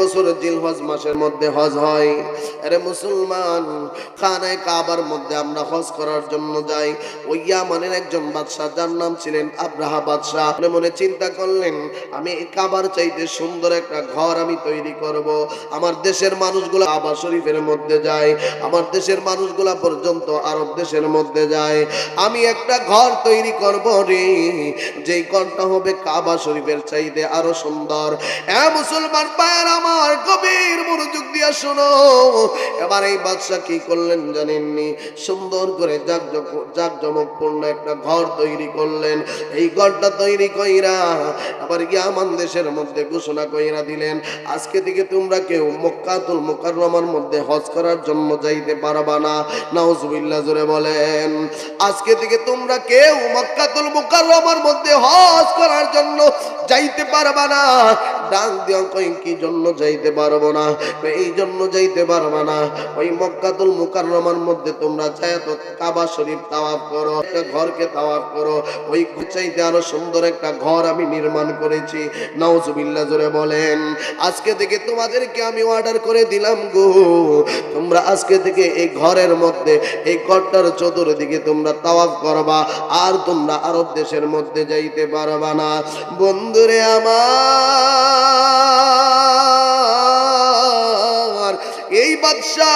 বছর জিলহজ মাসের মধ্যে হজ হয়। আরে মুসলমান, খানায় কাবার মধ্যে আমরা হজ করার জন্য যাই। ওই ইয়ামানের একজন বাদশা, যার নাম ছিলেন আব্রাহা বাদশা, মনে মনে চিন্তা করলেন, আমি এই কাবার চাইতে সুন্দর একটা ঘর আমি তৈরি করব। আমার দেশের মানুষগুলো কাবা শরীফের মধ্যে যায়, আমার দেশের মানুষগুলা পর্যন্ত আরব দেশের মধ্যে যায়। আমি একটা ঘর তৈরি করব রে, যেই ঘরটা হবে কাবা শরীফের চাইতে আরো সুন্দর। মুসলমান ভাইয়ের আমার, গভীর মনোযোগ দিয়া শোনো। এবার এই বাদশা কি করলেন জানেননি? সুন্দর করে জাঁকজমকপূর্ণ একটা ঘর তৈরি করলেন। এই ঘরটা তৈরি কইরা আবার ইয়ামান দেশের মধ্যে ঘোষণা কইরা দিলেন, আজকে থেকে তোমরা কেউ মক্কাতুল মুকাররমার মধ্যে হজ করার জন্য যাইতে পারবা না। নাউজুবিল্লাহ, জোরে বলেন। আজকে থেকে তোমরা কেউ মক্কাতুল মুকাররমার মধ্যে হজ করার জন্য যাইতে পারবা না। ডাক দিয়া কই, কি জন্য যাইতে পারবো না? এই জন্য যাইতে পারবা না, ওই মক্কাতুল মুকাররমার মধ্যে তোমরা যায় তো কাবা শরীফ তাওয়াফ করো, একটা ঘরকে তাওয়াফ করো। ওই চাইতে আরো সুন্দর একটা ঘর আমি নির্মাণ করেছি। নাউজুবিল্লাহ, জোরে বলেন। আজকে থেকে তোমাদেরকে আমি অর্ডার করে দিলাম গো, তোমরা আজকে থেকে এই ঘরের মধ্যে, এই ঘরটার চতুর্দিকে তোমরা তাওয়াফ করবা, আর তোমরা আরব দেশের মধ্যে যাইতে পারবা না। বন্ধুরে আমার, এই বাদশা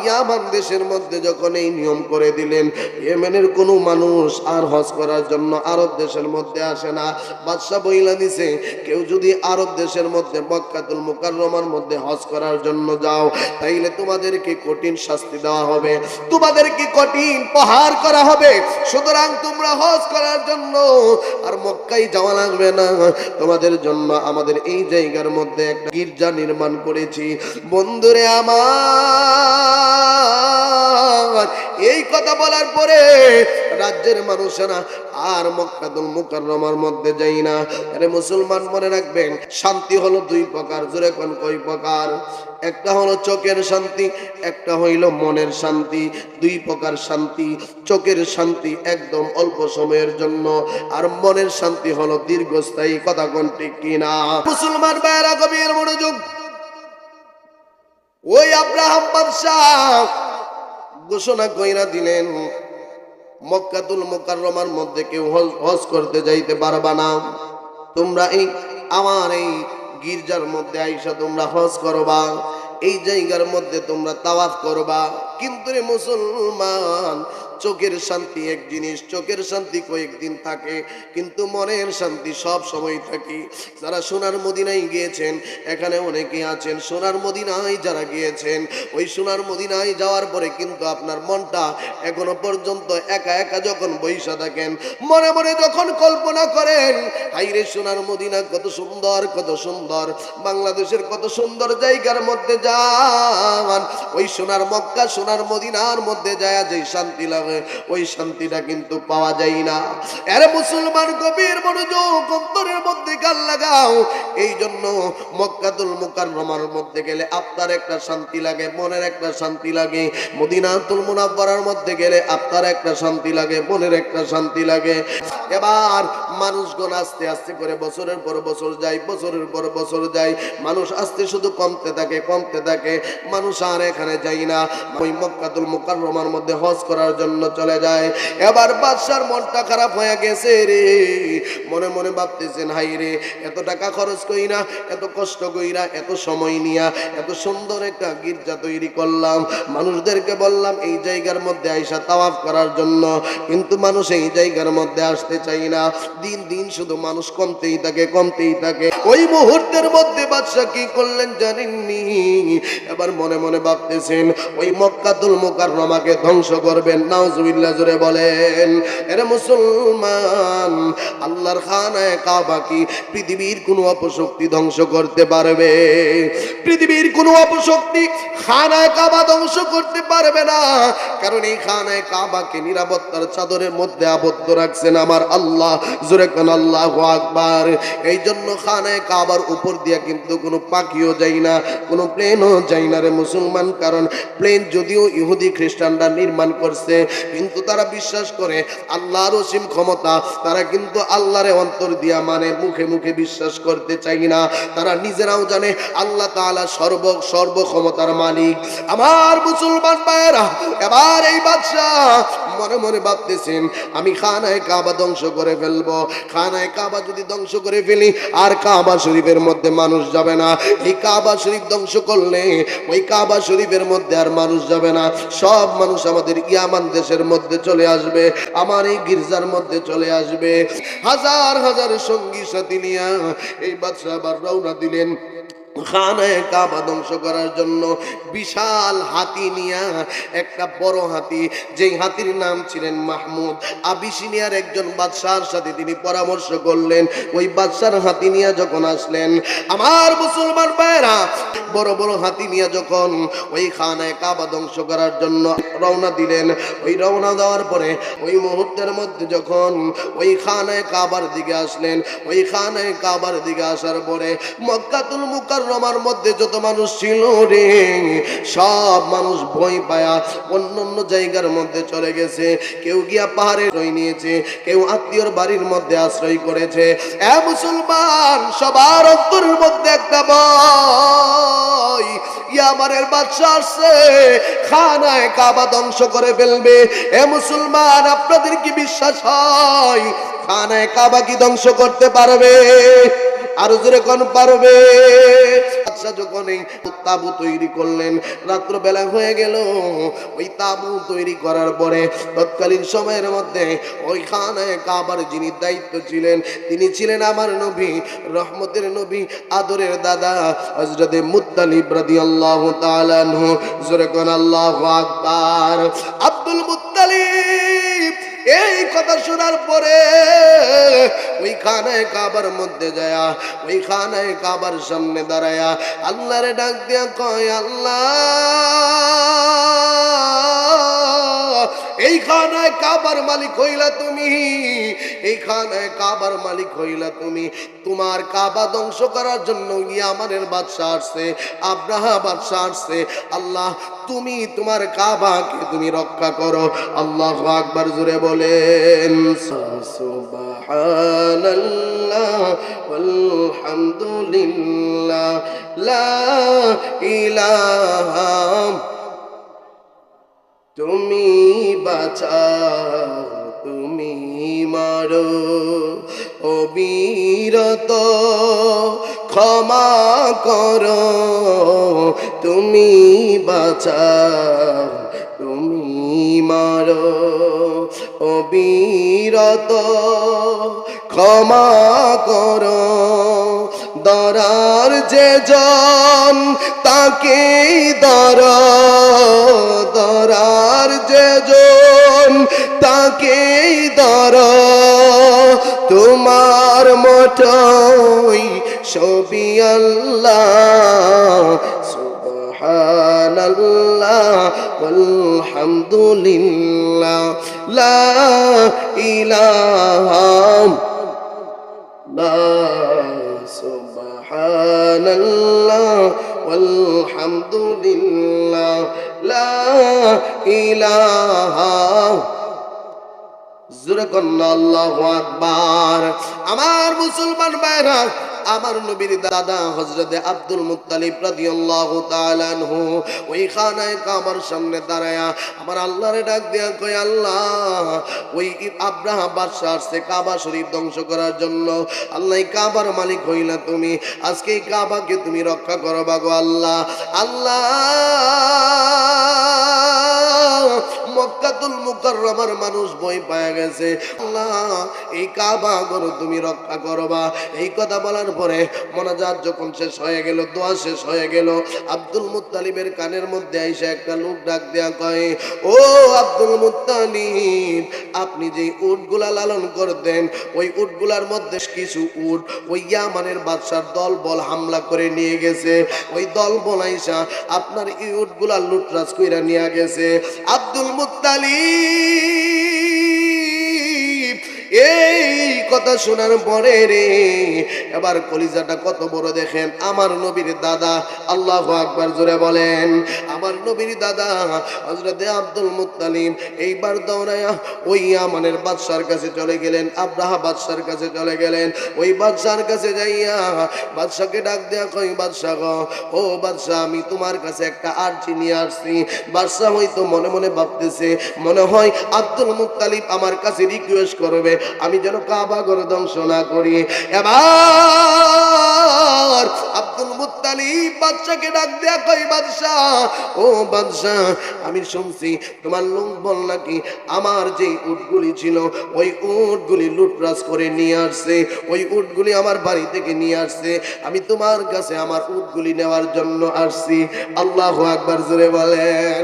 ইয়ামান দেশের মধ্যে যখন এই নিয়ম করে দিলেন, ইয়েমেনের কোনো মানুষ আর হজ করার জন্য আরব দেশের মধ্যে আসে না। বাদশা বইলা দিছে, কেউ যদি আরব দেশের মধ্যে মক্কাতুল মুকাররমার মধ্যে হজ করার জন্য যাও, তাইলে তোমাদেরকে কঠিন শাস্তি দেওয়া হবে, তোমাদেরকে কঠিন প্রহার করা হবে। সুতরাং তোমরা হজ করার জন্য আর মক্কায় যাওয়া লাগবে না। তোমাদের জন্য আমাদের এই জায়গার মধ্যে একটা গির্জা নির্মাণ করেছি। বন্ধুরে আমার, এই কথা বলার পরে রাজ্যের মানুষেরা আর মক্কাতুল মুকাররমার মধ্যে যাই না। আরে মুসলমান, মনে রাখবেন, শান্তি হলো দুই প্রকার। জোরে কোন কয় প্রকার? একটা হলো চোখের শান্তি, একটা হইল মনের শান্তি। দুই প্রকার শান্তি। চোখের শান্তি একদম অল্প সময়ের জন্য, আর মনের শান্তি হলো দীর্ঘস্থায়ী। কথা কোন ঠিক কিনা? মুসলমান ভাইরা গভীর মনোযোগ। ওই আব্রাহাম বাদশাহ ঘোষণা কইরা দিলেন, মক্কাতুল মুকাররমার মধ্যে কেউ হজ করতে যাইতে পারবা না। তোমরা এই আমার এই গির্জার মধ্যে আইসা তোমরা হজ করবা, এই জায়গার মধ্যে তোমরা তাওয়াফ করবা। কিন্তু রে মুসলমান, চোখের শান্তি এক জিনিস, চোখের শান্তি কয়েকদিন থাকে, কিন্তু মনের শান্তি সব সময় থাকে। যারা সোনার মদিনায় গিয়েছেন, এখানে অনেকে আছেন সোনার মদিনায় যারা গিয়েছেন, ওই সোনার মদিনায় যাওয়ার পরে কিন্তু আপনার মনটা এখনো পর্যন্ত একা একা যখন বইসা থাকেন, মনে মনে যখন কল্পনা করেন, হাইরে সোনার মদিনা কত সুন্দর, কত সুন্দর, বাংলাদেশের কত সুন্দর জায়গার মধ্যে যান, ওই সোনার মক্কা সোনার মদিনার মধ্যে যায় যে শান্তি লাগে, ওই শান্তিটা কিন্তু পাওয়া যায় না। আরে মুসলমান, গভীর মনোযোগ, অন্তরের মধ্যে গান লাগাও। এই জন্য মক্কাতুল মুকাররমার মধ্যে গেলে আপনার একটা শান্তি লাগে, মনের একটা শান্তি লাগে। মদিনাতুল মুনাওয়ারার মধ্যে গেলে আপনার একটা শান্তি লাগে, মনের একটা শান্তি লাগে। এবার মানুষগণ আস্তে আস্তে করে বছরের পর বছর যায়, বছরের পর বছর যায়, মানুষ আস্তে শুধু কমতে থাকে, কমতে থাকে। মানুষ আর এখানে যায় না, ওই মক্কাতুল মুকাররমার মধ্যে হজ করার জন্য চলে যায়। এবার বাদশার মনটা খারাপ হয়ে গেছে রে, মনে মনে ভাবতেছেন, হাই রে, এত টাকা খরচ কইরা, এত কষ্ট কইরা, এত সময় নিয়া এত সুন্দর একটা গির্জা তৈরি করলাম, মানুষদেরকে বললাম এই জায়গার মধ্যে আইসা তাওয়াফ করার জন্য, কিন্তু মানুষ এই জায়গার মধ্যে আসতে চাই না। দিন দিন শুধু মানুষ কমতেই থাকে, কমতেই থাকে। ওই মুহূর্তের মধ্যে বাদশা কি করলেন জানেননি? এবার মনে মনে ভাবতেছেন, ওই মক্কাতুল মুকাররমাকে ধ্বংস করবেন। নাউজুবিল্লাহ, জোরে বলেন। এরে মুসলমান, আল্লাহর খানায়ে কাবা কি পৃথিবীর কোনো অপশক্তি ধ্বংস করতে পারবে? পৃথিবীর কোনো অপশক্তি খানায়ে কাবা ধ্বংস করতে পারবে না, কারণ এই খানায়ে কাবাকে নিরাপত্তার চাদরের মধ্যে আবদ্ধ রাখছেন আমার আল্লাহ। জোরে কোন আল্লাহু আকবার। এই জন্য খানায়ে কাবার উপর দিয়া কিন্তু কোনো পাখিও যায় না, কোনো প্লেনও যায় না রে মুসলমান, কারণ প্লেন যদিও ইহুদি খ্রিস্টানরা নির্মাণ করছে, কিন্তু তারা বিশ্বাস করে আল্লাহর অসীম ক্ষমতা, তারা কিন্তু আল্লাহরে অন্তর দিয়া মানে, মুখে মুখে বিশ্বাস করতে চাই না। তারা নিজেরাও জানে আল্লাহ তাআলা সর্ব ক্ষমতার মালিক। আমার মুসলমান ভাইরা, এবার এই বাদশাহ মনে মনে ভাবতেছেন আমি খানায় কাবা ধ্বংস করে ফেলবো। খানায় কাবা যদি ধ্বংস করে ফেলি আর কাবা শরীফের মধ্যে মানুষ যাবে না। এই কাবা শরীফ ধ্বংস করলে ওই কাবা শরীফের মধ্যে আর মানুষ যাবে না, সব মানুষ আমাদের ইয়ামান দেশের মধ্যে চলে আসবে, আমার এই গির্জার মধ্যে চলে আসবে। হাজার হাজার সঙ্গী সাথী নিয়া এই বাদশাহ আবার রওনা দিলেন খানায় কাবা ধ্বংস করার জন্য। বিশাল হাতি নিয়া, একটা বড় হাতি, যেই হাতির নাম ছিলেন মাহমুদ, আবিসিনিয়ার একজন বাদশার সাথে তিনি পরামর্শ করলেন। ওই বাদশার হাতি নিয়া যখন আসলেন, আমার মুসলমান ভাইরা, বড় বড় হাতি নিয়া যখন ওই খানায় কাবা ধ্বংস করার জন্য রওনা দিলেন, ওই রওনা দেওয়ার পরে ওই মুহূর্তের মধ্যে যখন ওই খানায় কাবার দিকে আসলেন, ওই খানায় কাবার দিকে আসার পরে মক্কাতুল মুকাররমার মধ্যে যত মানুষ ছিল রে, সব মানুষ ভয় পায়া অন্য অন্য জায়গার মধ্যে চলে গেছে। কেউ গিয়া পাহাড়ে আশ্রয় নিয়েছে, কেউ আত্মীয়র বাড়ির মধ্যে আশ্রয় করেছে। এ মুসলমান, সবার অন্তরের মধ্যে একটা ভয়, ইয়ামানের বাদশা আসছে, খানায় কাবা ধ্বংস করে ফেলবে। এ মুসলমান, আপনাদের কি বিশ্বাস হয় খানায় কাবা কি ধ্বংস করতে পারবে? আরো জোরে কোন পারবে? আচ্ছা, যখন এই তাবু তৈরি করলেন, রাত্র বেলা হয়ে গেল। ওই তাবু তৈরি করার পরে তৎকালীন সময়ের মধ্যে ওই খানায় কাবার যিনি দায়িত্ব ছিলেন, তিনি ছিলেন আমার নবী, রহমতের নবী, আদরের দাদা হযরতে মুত্তালিব রাদিয়াল্লাহু তাআলা আনহু। জোরে কোন আল্লাহু আকবার। আব্দুল মুত্তালিব এই কথা শোনার পরে ওই খানায় কাবার মধ্যে যায়া, ওই খানায় কাবার সামনে দাঁড়ায়া আল্লাহরে ডাক দিয়া কয়, আল্লাহ, এই খানায় কাবার মালিক হইলা তুমি, এই খানায় কাবার মালিক হইলা তুমি। তোমার কাবা ধ্বংস করার জন্য ইয়ামানের বাদশা আসছে, আব্রাহা বাদশা আসছে। আল্লাহ, তুমি তোমার কাবাকে তুমি রক্ষা করো। আল্লাহু আকবার জোরে বলেন। সুবহানাল্লাহ ওয়ালহামদুলিল্লাহ লা ইলাহা, তুমি বাঁচাও, তুমি মারো, অবিরত ক্ষমা করো, তুমি বাঁচাও, তুমি মারো, অবিরত ক্ষমা করো। দরার যে জন তাকেই দর, দরার যে জন তাকেই দর, তোমার মতোই সবই আল্লাহ। সুবহানাল্লাহ ওয়ালহামদুলিল্লাহ লা ইলাহা, সুবহানাল্লাহ ওয়ালহামদুলিল্লাহ লা ইলাহা। জোরে কন্না আল্লাহু আকবার। আমার মুসলমান ভাইরা, আমার নবীর দাদা হযরতে আব্দুল মুত্তালিব রাদিয়াল্লাহু তাআলা আনহু ওই খানায় কাবার সামনে দাঁড়ায়া আমার আল্লাহরে ডাক দিয়া কয়, আল্লাহ, ওই আব্রাহা বাদশা আসছে কাবা শরীফ ধ্বংস করার জন্য। আল্লাহ, কাবার মালিক হইলা তুমি, আজকে এই কাবাকে তুমি রক্ষা করবা গো আল্লাহ। আল্লাহ, মক্কাতুল মুকাররমার মানুষ ভয় পায় গেছে, আল্লাহ, এই কাবা ঘর তুমি রক্ষা করবা। এই কথা বলার পরে মোনাজাত যখন শেষ হয়ে গেল, দোয়া শেষ হয়ে গেল, আব্দুল মুত্তালিবের কানের মধ্যে আইসা একটা লোক ডাক দেয়া কয়, ও আব্দুল মুত্তালিব, আপনি যে উটগুলা লালন করতেন, ওই উটগুলার মধ্যে কিছু উট ওই ইয়ামানের বাদশার দল বল হামলা করে নিয়ে গেছে। ওই দল বল আইসা আপনার এই উটগুলা লুটরাজ কইরা নিয়ে গেছে। আব্দুল মুত্তালিব এই কথা শোনার পরে রে এবার কলিজাটা কত বড় দেখেন। আমার নবীর দাদা, আল্লাহু আকবার জোরে বলেন, আমার নবীর দাদা হযরতে আব্দুল মুত্তালিব এইবার দৌড়ায়া ওই ইয়ামানের বাদশার কাছে চলে গেলেন, আব্রাহা বাদশার কাছে চলে গেলেন। ওই বাদশার কাছে যাইয়া বাদশাকে ডাক দেয়া কই, বাদশা গো, ও বাদশা, আমি তোমার কাছে একটা আরজি নিয়ে আসছি। বাদশা হয়তো মনে মনে ভাবতেছে, মনে হয় আব্দুল মুত্তালিব আমার কাছে রিকোয়েস্ট করবে আমি যেন কাবা ঘর ধ্বংস না করি। এবার আব্দুল মুত্তালিব বাদশাকে ডাক দেয়া কই, বাদশা, ও বাদশা, আমি শুনছি তোমার লোকবল নাকি আমার যে উটগুলি ছিল ওই উটগুলি লুটরাজ করে নিয়ে আসছে, ওই উটগুলি আমার বাড়ি থেকে নিয়ে আসছে। আমি তোমার কাছে আমার উটগুলি নেওয়ার জন্য আসছি। আল্লাহু আকবার জোরে বলেন।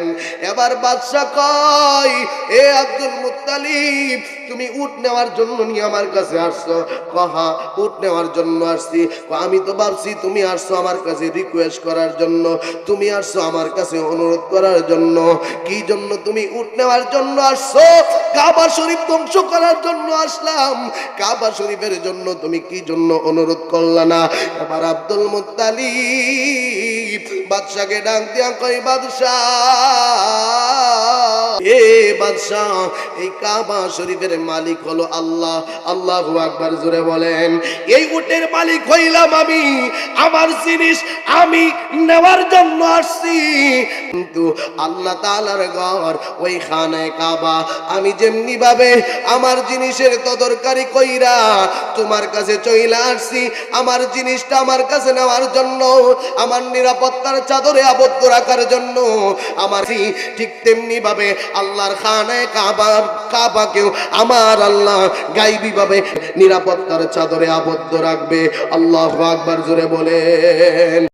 এবার বাদশা কয়, এ আব্দুল মুত্তালিব, তুমি উট নেওয়ার জন্য নিয়ে আমার কাছে আসছো? কহা, উট নেওয়ার জন্য আসছি। আমি তো ভাবছি তুমি আসছো আমার কাছে রিকোয়েস্ট করার জন্য, তুমি আসছো আমার কাছে অনুরোধ করার জন্য। কি জন্য তুমি উট নেওয়ার জন্য আসছো? কাবা শরীফ ধ্বংস করার জন্য আসলাম। কাবা শরীফের জন্য তুমি কি জন্য অনুরোধ করলা না? এবার আব্দুল মুত্তালিব বাদশাকে ডাক দিয়া কই, বাদশাহ, এ বাদশাহ, এই কাবা শরীফের মালিক হলো আল্লাহ। আল্লাহু আকবার জোরে বলেন। এই উটের মালিক হইলাম আমি, আমার জিনিস আমি নেওয়ার জন্য আসছি, কিন্তু আল্লাহ তাআলার ঘর ওই খানায়ে কাবা আমি যেমনি ভাবে আমার জিনিসের তদরকারি কইরা তোমার কাছে চইলা আসছি, আমার জিনিসটা আমার কাছে নেওয়ার জন্য, আমার নিরাপত্তার চাদরে আবদ্ধ রাখার জন্য, আমার ঠিক তেমনি ভাবে আল্লাহর খানায়ে কাবাকেও আমার আল্লাহ গায়বী ভাবে নিরাপত্তার চাদরে আবদ্ধ রাখবে। আল্লাহু আকবার জোরে বলেন।